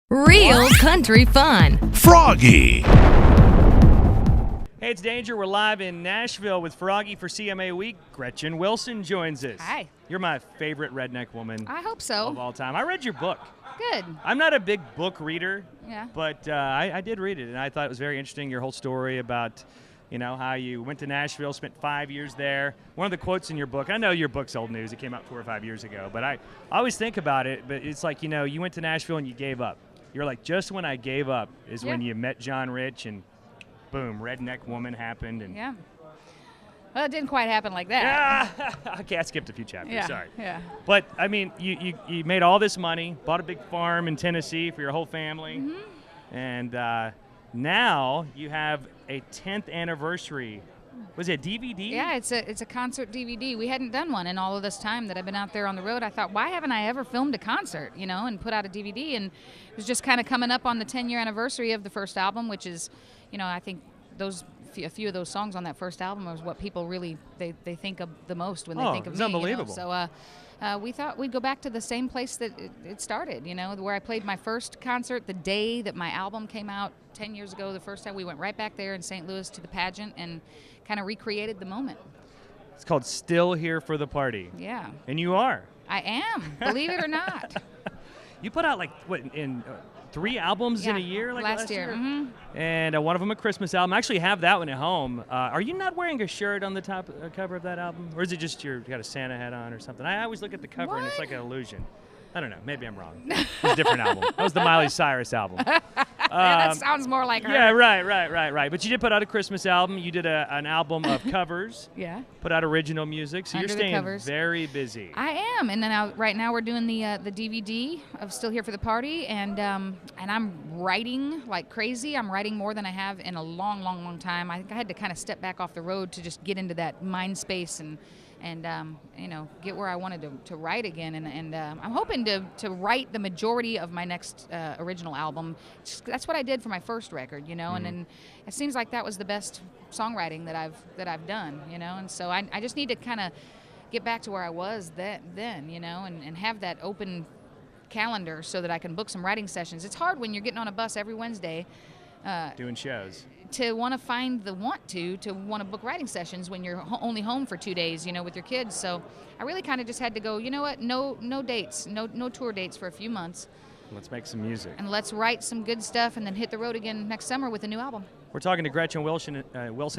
Real country fun. Froggy. Hey, it's Danger. We're live in Nashville with Froggy for CMA Week. Gretchen Wilson joins us. Hi. You're my favorite redneck woman I hope so. of all time. I read your book. Good. I'm not a big book reader, Yeah. but I did read it, and I thought it was very interesting, your whole story about, how you went to Nashville, spent 5 years there. One of the quotes in your book, I know your book's old news. It came out 4 or 5 years ago, but I always think about it, but it's like, you went to Nashville and you gave up. You're like, just when I gave up is when you met John Rich, and boom, Redneck Woman happened. And Yeah. Well, it didn't quite happen like that. Okay, I skipped a few chapters. Yeah. Sorry. Yeah. But I mean, you made all this money, bought a big farm in Tennessee for your whole family, and now you have a 10th anniversary. Was it a DVD? Yeah, it's a concert DVD. We hadn't done one in all of this time that I've been out there on the road. I thought, why haven't I ever filmed a concert, and put out a DVD? And it was just kind of coming up on the 10-year anniversary of the first album, which is, I think a few of those songs on that first album is what people really they think of the most when they think of it's me. unbelievable. So we thought we'd go back to the same place that it started, where I played my first concert the day that my album came out 10 years ago. The first time we went right back there in St. Louis to the pageant and kind of recreated the moment. It's called Still Here for the Party. Yeah. And you are. I am, believe it or not. You put out in 3 albums in a year, last year. Mm-hmm. And one of them a Christmas album. I actually have that one at home. Are you not wearing a shirt on the top cover of that album, or is it just you got a Santa hat on or something? I always look at the cover and it's like an illusion. I don't know. Maybe I'm wrong. It's a different album. That was the Miley Cyrus album. That sounds more like her. Yeah, right. But you did put out a Christmas album. You did an album of covers. Yeah. Put out original music. So Under you're the staying covers. very busy. I am, and then right now we're doing the DVD of Still Here for the Party, and I'm writing like crazy. I'm writing more than I have in a long time. I think I had to kind of step back off the road to just get into that mind space and get where I wanted to write again, and I'm hoping to write the majority of my next original album. That's what I did for my first record, and then it seems like that was the best songwriting that I've done, and so I just need to kind of get back to where I was then, and have that open calendar so that I can book some writing sessions. It's hard when you're getting on a bus every Wednesday doing shows to want to find the want to want to book writing sessions when you're only home for 2 days, with your kids. So I really kind of just had to go, no dates, no tour dates for a few months. Let's make some music. And let's write some good stuff and then hit the road again next summer with a new album. We're talking to Gretchen Wilson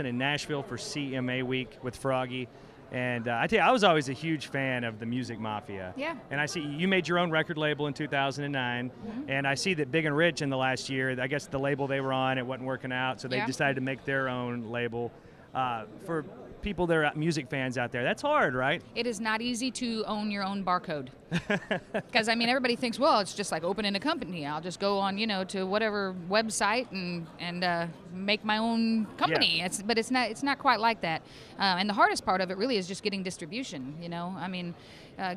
in Nashville for CMA Week with Froggy. And I tell you, I was always a huge fan of the Music Mafia. Yeah. And I see you made your own record label in 2009. And I see that Big and Rich in the last year, I guess the label they were on, it wasn't working out, so they decided to make their own label. For people that are music fans out there, that's hard, right? It is not easy to own your own barcode. Because, everybody thinks, well, it's just like opening a company. I'll just go on, to whatever website and make my own company. Yeah. But it's not quite like that. And the hardest part of it really is just getting distribution,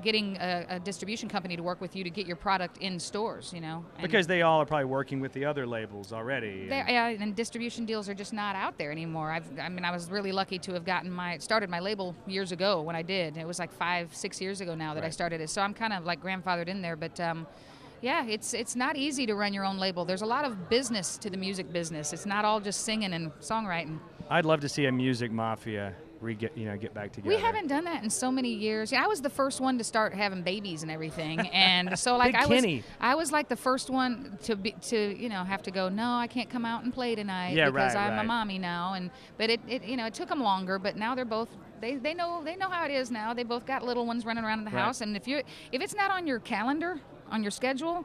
getting a distribution company to work with you to get your product in stores, And Because they all are probably working with the other labels already. and distribution deals are just not out there anymore. I was really lucky to have started my label years ago when I did. It was like 5-6 years ago now that I started it. So I'm kind of like grandfathered in there. But it's not easy to run your own label. There's a lot of business to the music business. It's not all just singing and songwriting. I'd love to see a Music Mafia get back together. We haven't done that in so many years. I was the first one to start having babies and everything, and so Big Kenny. I was like the first one to have to go. No, I can't come out and play tonight because I'm a mommy now. But it took them longer. But now they're both they know how it is now. They both got little ones running around in the house, and if it's not on your calendar, on your schedule,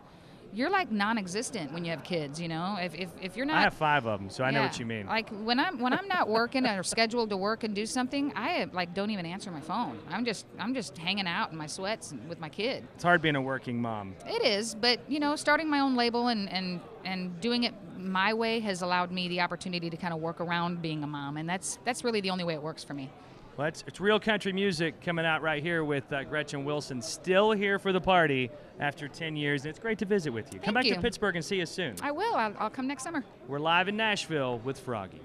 you're like non-existent when you have kids, If you're not, I have 5 of them, so I know what you mean. Like when I'm not working or scheduled to work and do something, I don't even answer my phone. I'm just hanging out in my sweats with my kid. It's hard being a working mom. It is, but starting my own label and doing it my way has allowed me the opportunity to kind of work around being a mom, and that's really the only way it works for me. Well, it's real country music coming out right here with Gretchen Wilson, still here for the party after 10 years. And it's great to visit with you. Come back to Pittsburgh and see us soon. I will. I'll come next summer. We're live in Nashville with Froggy.